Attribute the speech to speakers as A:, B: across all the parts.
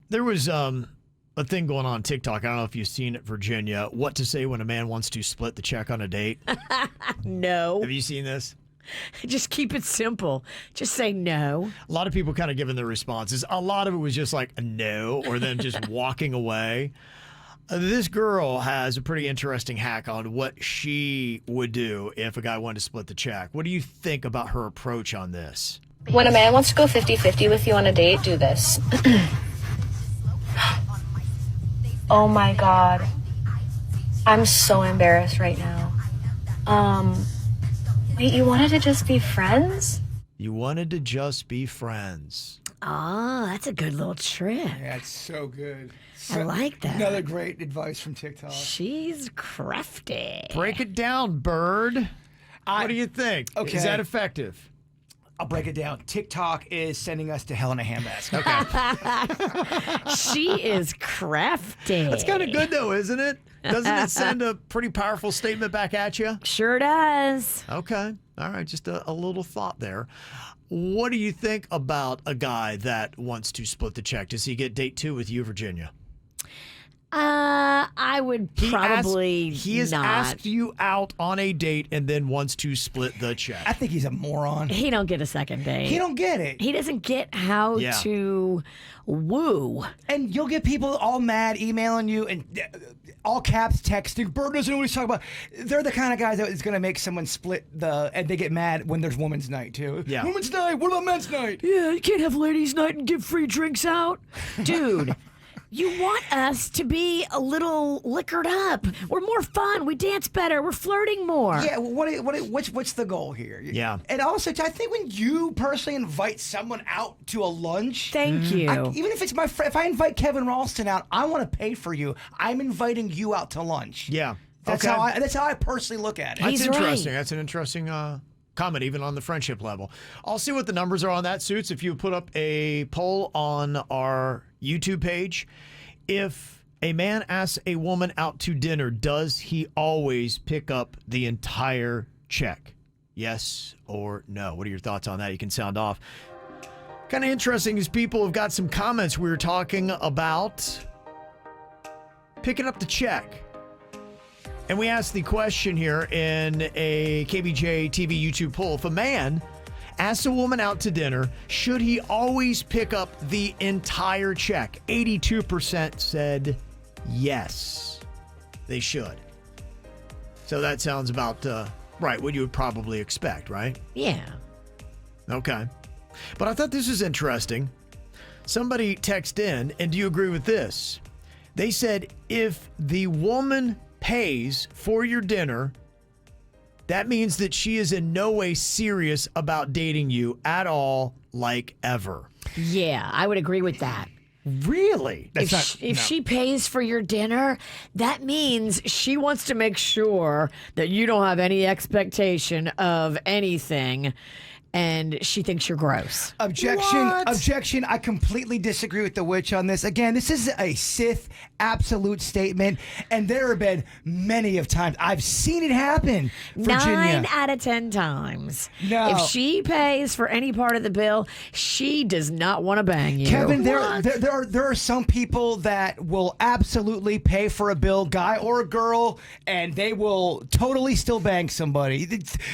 A: There was a thing going on TikTok. I don't know if you've seen it, Virginia. What to say when a man wants to split the check on a date.
B: No.
A: Have you seen this?
B: Just keep it simple. Just say no.
A: A lot of people kind of giving their responses. A lot of it was just like no, or then just walking away. This girl has a pretty interesting hack on what she would do if a guy wanted to split the check. What do you think about her approach on this?
C: When a man wants to go 50-50 with you on a date, do this. Oh my God. I'm so embarrassed right now. Wait, you wanted to just be friends?
A: You wanted to just be friends.
B: Oh, that's a good little trick.
D: Yeah, it's so good.
B: I like that.
D: Another great advice from TikTok.
B: She's crafty.
A: Break it down, Bird. What do you think?
D: Okay.
A: Is that effective?
D: I'll break it down. TikTok is sending us to hell in a handbasket.
A: Okay.
B: She is crafty.
A: That's kind of good, though, isn't it? Doesn't it send a pretty powerful statement back at you?
B: Sure does.
A: Okay. All right. Just a little thought there. What do you think about a guy that wants to split the check? Does he get date 2 with you, Virginia?
B: I would probably
A: He has
B: not.
A: asked you out on a date and then wants to split the check.
D: I think he's a moron.
B: He don't get a second date.
D: He don't get it.
B: He doesn't get how
A: Yeah.
B: to woo.
D: And you'll get people all mad emailing you and all caps texting. Bird doesn't know what he's talking about. They're the kind of guys that is going to make someone split and they get mad when there's women's night too.
A: Yeah.
D: Women's night. What about men's night?
B: Yeah, you can't have ladies' night and give free drinks out. Dude, you want us to be a little liquored up. We're more fun. We dance better. We're flirting more.
D: Yeah. What's the goal here?
A: Yeah.
D: And also, I think when you personally invite someone out to a lunch.
B: Thank you.
D: Even if it's my friend, if I invite Kevin Ralston out, I want to pay for you. I'm inviting you out to lunch.
A: Yeah.
D: That's how I personally look at it.
A: That's
B: He's
A: interesting.
B: right.
A: That's an interesting comment, even on the friendship level. I'll see what the numbers are on that, Suits. If you put up a poll on our YouTube page, if a man asks a woman out to dinner, does he always pick up the entire check? Yes or no? What are your thoughts on that? You can sound off. Kind of interesting is people have got some comments. We were talking about picking up the check. And we asked the question here in a KBJ TV YouTube poll. If a man asks a woman out to dinner, should he always pick up the entire check? 82% said yes, they should. So that sounds about right, what you would probably expect, right?
B: Yeah.
A: Okay. But I thought this was interesting. Somebody texted in, and do you agree with this? They said if the woman pays for your dinner, that means that she is in no way serious about dating you at all, like ever.
B: Yeah, I would agree with that.
A: Really?
B: If she pays for your dinner, that means she wants to make sure that you don't have any expectation of anything, and she thinks you're gross.
D: Objection.
A: What?
D: Objection. I completely disagree with the witch on this. Again, this is a Sith absolute statement, and there have been many of times I've seen it happen. Virginia.
B: 9 out of 10 times.
D: No.
B: If she pays for any part of the bill, she does not want to bang you.
D: Kevin, there are some people that will absolutely pay for a bill, guy or a girl, and they will totally still bang somebody.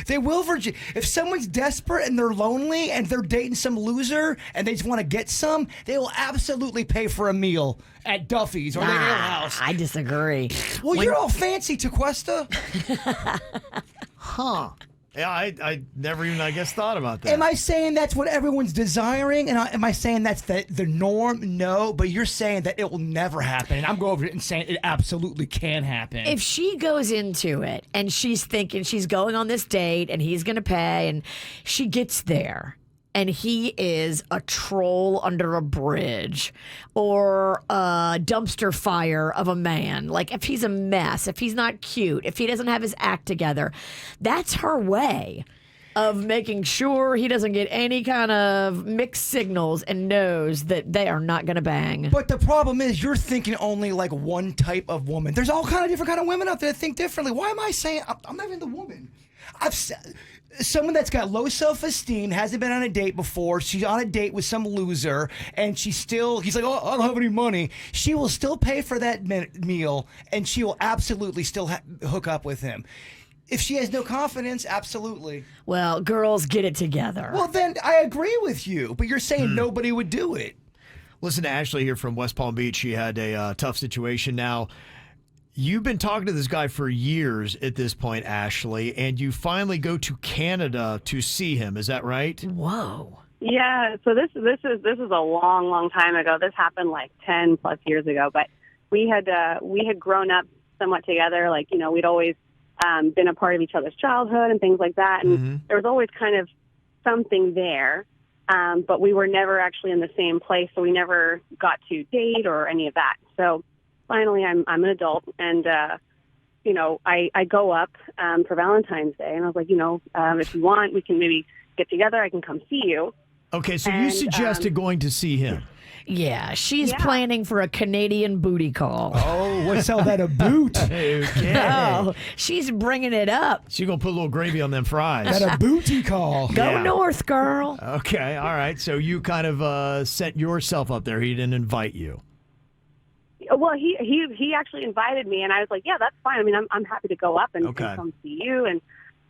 D: They will, Virginia. If someone's desperate and they're lonely and they're dating some loser and they just want to get some, they will absolutely pay for a meal at Duffy's or the Ale House.
B: I disagree.
D: Well, you're all fancy, Tequesta.
A: Huh. Yeah, I never even, I guess, thought about that.
D: Am I saying that's what everyone's desiring? And am I saying that's the norm? No, but you're saying that it will never happen. And I'm going over it and saying it absolutely can happen.
B: If she goes into it and she's thinking she's going on this date and he's going to pay, and she gets there and he is a troll under a bridge or a dumpster fire of a man, like if he's a mess, if he's not cute, if he doesn't have his act together, that's her way. of making sure he doesn't get any kind of mixed signals and knows that they are not going to bang.
D: But the problem is, you're thinking only like one type of woman. There's all kind of different kind of women out there that think differently. Why am I saying I'm not even the woman? Someone that's got low self-esteem, hasn't been on a date before. She's on a date with some loser, and he's like, oh, I don't have any money. She will still pay for that meal, and she will absolutely still hook up with him. If she has no confidence, absolutely.
B: Well, girls, get it together.
D: Well, then I agree with you, but you're saying nobody would do it.
A: Listen to Ashley here from West Palm Beach. She had a tough situation. Now, you've been talking to this guy for years at this point, Ashley, and you finally go to Canada to see him. Is that right?
B: Whoa.
E: Yeah, so this is a long time ago. This happened like 10 plus years ago, but we had grown up somewhat together. Like, you know, we'd always been a part of each other's childhood and things like that, and there was always kind of something there, but we were never actually in the same place, so we never got to date or any of that. So finally, I'm an adult, and you know, I go up for Valentine's Day, and I was like, you know, if you want, we can maybe get together. I can come see you.
A: Okay, so you suggested going to see him.
B: Yeah, she's planning for a Canadian booty call.
D: Oh, what's all that a boot?
A: Okay.
B: Oh, she's bringing it up.
A: She's going to put a little gravy on them fries.
D: That a booty call.
B: Go
A: Yeah.
B: north, girl.
A: Okay, all right. So you kind of set yourself up there. He didn't invite you.
E: Well, he actually invited me, and I was like, yeah, that's fine. I mean, I'm happy to go up and come see you. And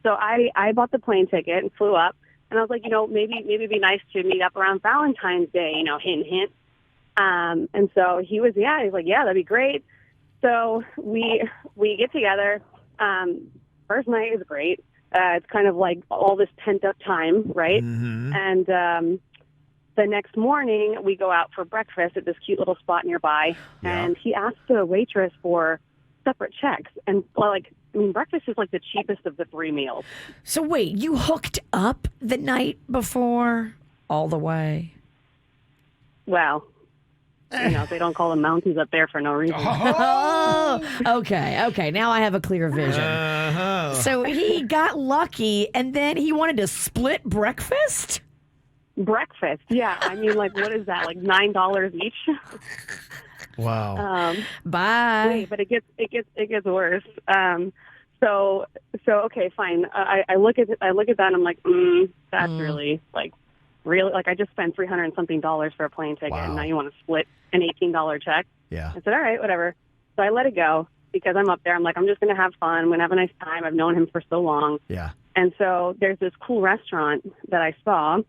E: so I bought the plane ticket and flew up, and I was like, you know, maybe it'd be nice to meet up around Valentine's Day, you know, hint, hint. And so he's like, yeah, that'd be great. So we get together. First night is great. It's kind of like all this pent up time, right?
A: Mm-hmm.
E: And the next morning we go out for breakfast at this cute little spot nearby, and he asked the waitress for separate checks. And breakfast is like the cheapest of the three meals.
B: So wait, you hooked up the night before all the way?
E: Well, you know, they don't call them mountains up there for no reason.
B: Oh, okay. Now I have a clear vision.
A: Uh-huh.
B: So he got lucky, and then he wanted to split breakfast?
E: Breakfast, yeah. I mean, like, what is that? Like $9 each?
A: Wow.
B: Bye.
E: Wait, but it gets worse. So okay, fine. I look at that and I'm like, that's really like I just spent $300 and something for a plane ticket, and now you want to split an $18 check?
A: Yeah.
E: I said, all right, whatever. So I let it go because I'm up there. I'm like, I'm just going to have fun. I'm going to have a nice time. I've known him for so long.
A: Yeah.
E: And so there's this cool restaurant that I saw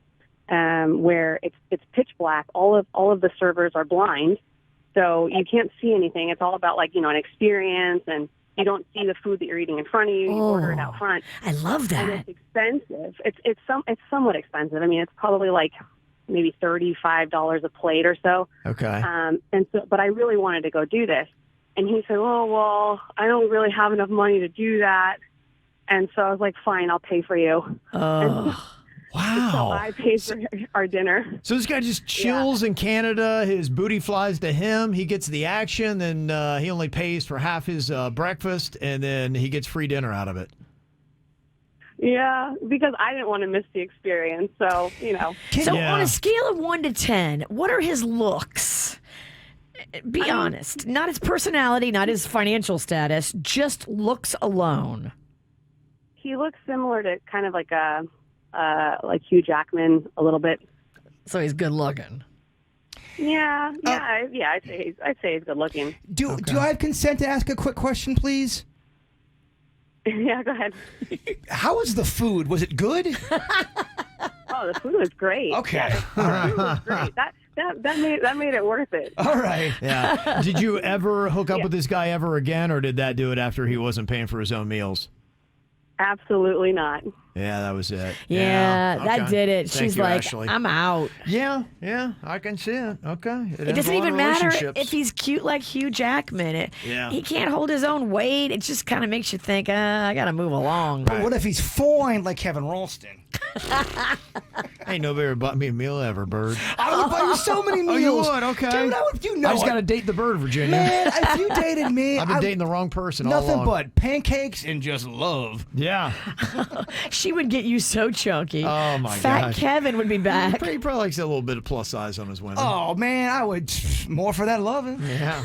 E: where it's pitch black. All of the servers are blind, so you can't see anything. It's all about like, you know, an experience, and you don't see the food that you're eating in front of you. You order it out front.
B: I love that.
E: And it's expensive. It's somewhat expensive. I mean, it's probably like maybe $35 a plate or so.
A: Okay.
E: But I really wanted to go do this. And he said, oh, well, I don't really have enough money to do that. And so I was like, fine, I'll pay for you.
A: Wow.
E: So I paid for our dinner.
A: So this guy just chills in Canada. His booty flies to him. He gets the action, and he only pays for half his breakfast, and then he gets free dinner out of it.
E: Yeah, because I didn't want to miss the experience. So, you know.
B: So on a scale of 1 to 10, what are his looks? Be honest. Not his personality, not his financial status, just looks alone.
E: He looks similar to kind of like Hugh Jackman a little bit.
B: So he's good looking.
E: Yeah. I'd say he's good looking.
D: Do I have consent to ask a quick question, please?
E: Yeah, go ahead.
D: How was the food? Was it good?
E: Oh, the food was great.
D: Okay.
E: Yeah, the food was great. That made it worth it.
D: All right.
A: Yeah. Did you ever hook up with this guy ever again, or did that do it after he wasn't paying for his own meals?
E: Absolutely not.
A: Yeah, that was it.
B: Yeah, that
A: okay.
B: did it.
A: Thank
B: She's
A: you,
B: like,
A: Ashley.
B: I'm out.
A: Yeah, I can see it. Okay.
B: It doesn't even matter if he's cute like Hugh Jackman. He can't hold his own weight. It just kind of makes you think, I got to move along.
D: But what if he's fine like Kevin Ralston?
A: Hey, ain't nobody bought me a meal ever, Bird.
D: I would buy you so many meals.
A: Oh, you would? Okay.
D: Dude, I would, you know
A: I just
D: it.
A: got to date the Bird, Virginia.
D: Man, if you dated me,
A: I've been dating the wrong person all
D: nothing
A: along.
D: but pancakes and just love.
A: Yeah.
B: She would get you so chunky.
A: Oh, my
B: Fat
A: gosh.
B: Kevin would be back.
A: He probably likes a little bit of plus size on his women.
D: Oh man, I would more for that loving.
A: Yeah.